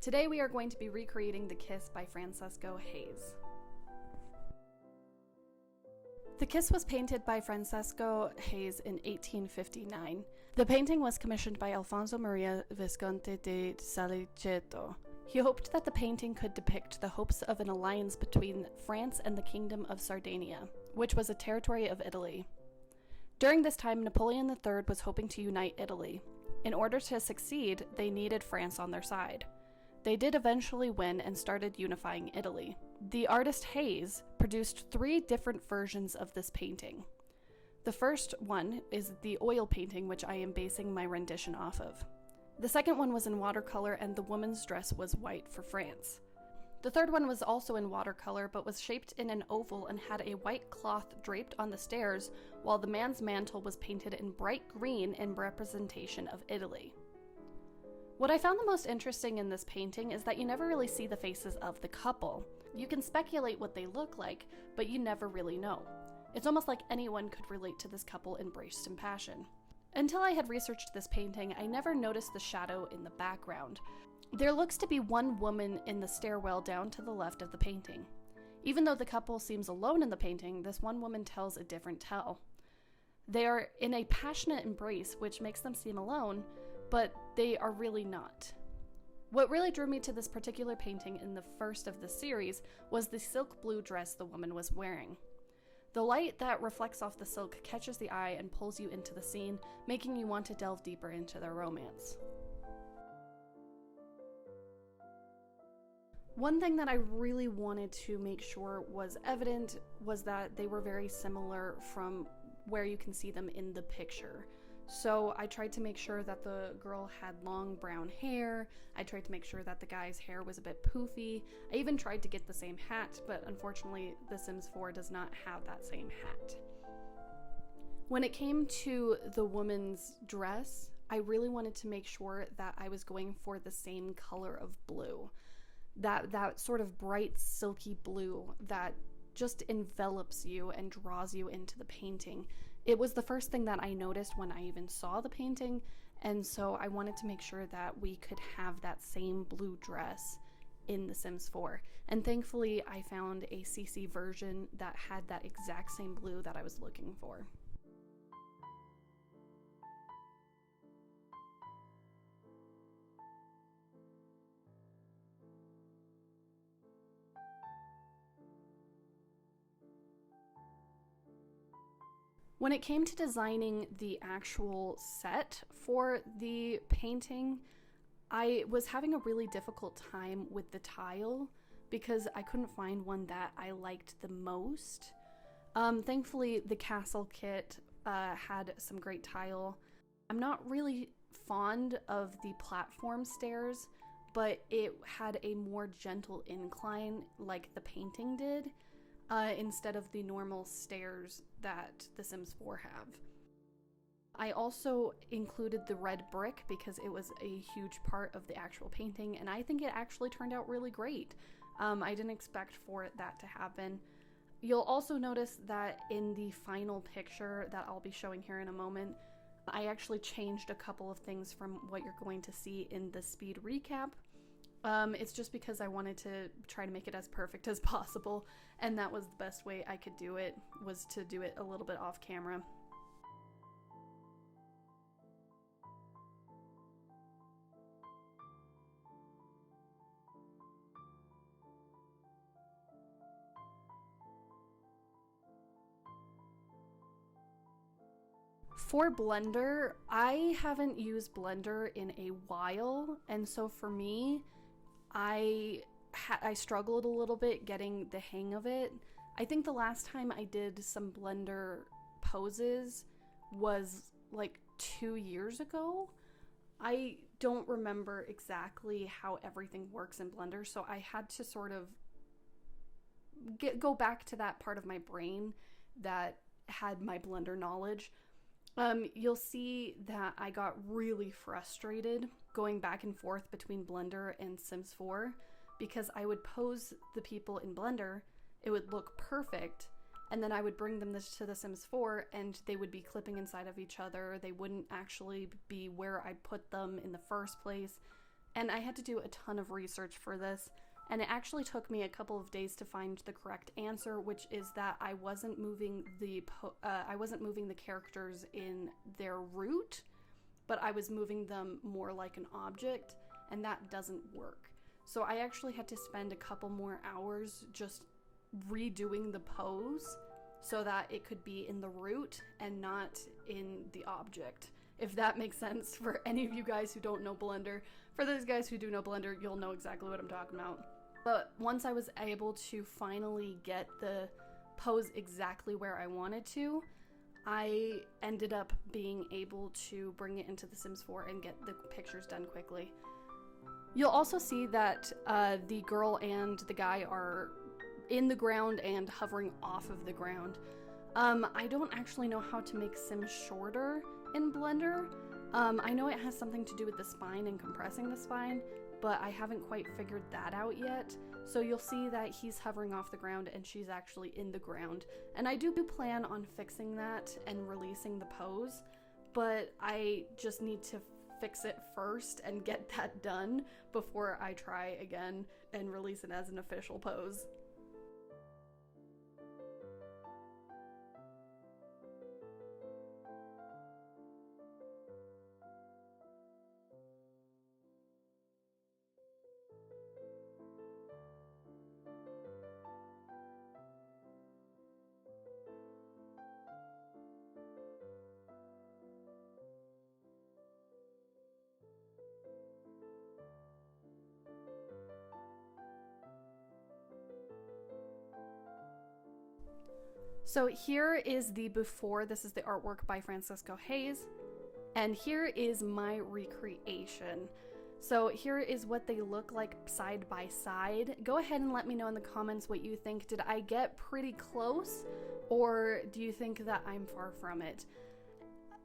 Today we are going to be recreating The Kiss by Francesco Hayez. The Kiss was painted by Francesco Hayez in 1859. The painting was commissioned by Alfonso Maria Visconti di Saliceto. He hoped that the painting could depict the hopes of an alliance between France and the Kingdom of Sardinia, which was a territory of Italy. During this time, Napoleon III was hoping to unite Italy. In order to succeed, they needed France on their side. They did eventually win and started unifying Italy. The artist Hayez produced 3 different versions of this painting. The first one is the oil painting, which I am basing my rendition off of. The second one was in watercolor, and the woman's dress was white for France. The third one was also in watercolor, but was shaped in an oval and had a white cloth draped on the stairs, while the man's mantle was painted in bright green in representation of Italy. What I found the most interesting in this painting is that you never really see the faces of the couple. You can speculate what they look like, but you never really know. It's almost like anyone could relate to this couple embraced in passion. Until I had researched this painting, I never noticed the shadow in the background. There looks to be one woman in the stairwell down to the left of the painting. Even though the couple seems alone in the painting, this one woman tells a different tale. They are in a passionate embrace, which makes them seem alone, but they are really not. What really drew me to this particular painting in the first of the series was the silk blue dress the woman was wearing. The light that reflects off the silk catches the eye and pulls you into the scene, making you want to delve deeper into their romance. One thing that I really wanted to make sure was evident was that they were very similar from where you can see them in the picture. So I tried to make sure that the girl had long brown hair. I tried to make sure that the guy's hair was a bit poofy. I even tried to get the same hat, but unfortunately The Sims 4 does not have that same hat. When it came to the woman's dress, I really wanted to make sure that I was going for the same color of blue. That sort of bright silky blue that just envelops you and draws you into the painting. It was the first thing that I noticed when I even saw the painting, and so I wanted to make sure that we could have that same blue dress in The Sims 4. And thankfully I found a CC version that had that exact same blue that I was looking for. When it came to designing the actual set for the painting, I was having a really difficult time with the tile because I couldn't find one that I liked the most. Thankfully, the castle kit had some great tile. I'm not really fond of the platform stairs, but it had a more gentle incline like the painting did. Instead of the normal stairs that The Sims 4 have. I also included the red brick because it was a huge part of the actual painting, and I think it actually turned out really great. I didn't expect for that to happen. You'll also notice that in the final picture that I'll be showing here in a moment, I actually changed a couple of things from what you're going to see in the speed recap. It's just because I wanted to try to make it as perfect as possible, and that was the best way I could do it, was to do it a little bit off camera. For Blender, I haven't used Blender in a while, and so for me, I struggled a little bit getting the hang of it. I think the last time I did some Blender poses was like 2 years ago. I don't remember exactly how everything works in Blender, so I had to sort of go back to that part of my brain that had my Blender knowledge. You'll see that I got really frustrated going back and forth between Blender and Sims 4 because I would pose the people in Blender, it would look perfect, and then I would bring them to The Sims 4 and they would be clipping inside of each other. They wouldn't actually be where I put them in the first place. And I had to do a ton of research for this, and it actually took me a couple of days to find the correct answer, which is that I wasn't moving the characters in their root, but I was moving them more like an object, and that doesn't work. So I actually had to spend a couple more hours just redoing the pose so that it could be in the root and not in the object, if that makes sense for any of you guys who don't know Blender. For those guys who do know Blender, you'll know exactly what I'm talking about. But once I was able to finally get the pose exactly where I wanted to, I ended up being able to bring it into The Sims 4 and get the pictures done quickly. You'll also see that the girl and the guy are in the ground and hovering off of the ground. I don't actually know how to make Sims shorter in Blender. I know it has something to do with the spine and compressing the spine, but I haven't quite figured that out yet. So you'll see that he's hovering off the ground and she's actually in the ground. And I do plan on fixing that and releasing the pose, but I just need to fix it first and get that done before I try again and release it as an official pose. So here is the before. This is the artwork by Francesco Hayez, and here is my recreation. So here is what they look like side by side. Go ahead and let me know in the comments what you think. Did I get pretty close, or do you think that I'm far from it?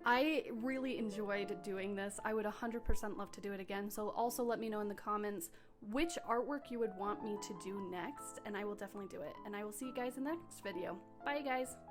I really enjoyed doing this. I would 100% love to do it again. So also let me know in the comments which artwork you would want me to do next, and I will definitely do it. And I will see you guys in the next video. Bye guys!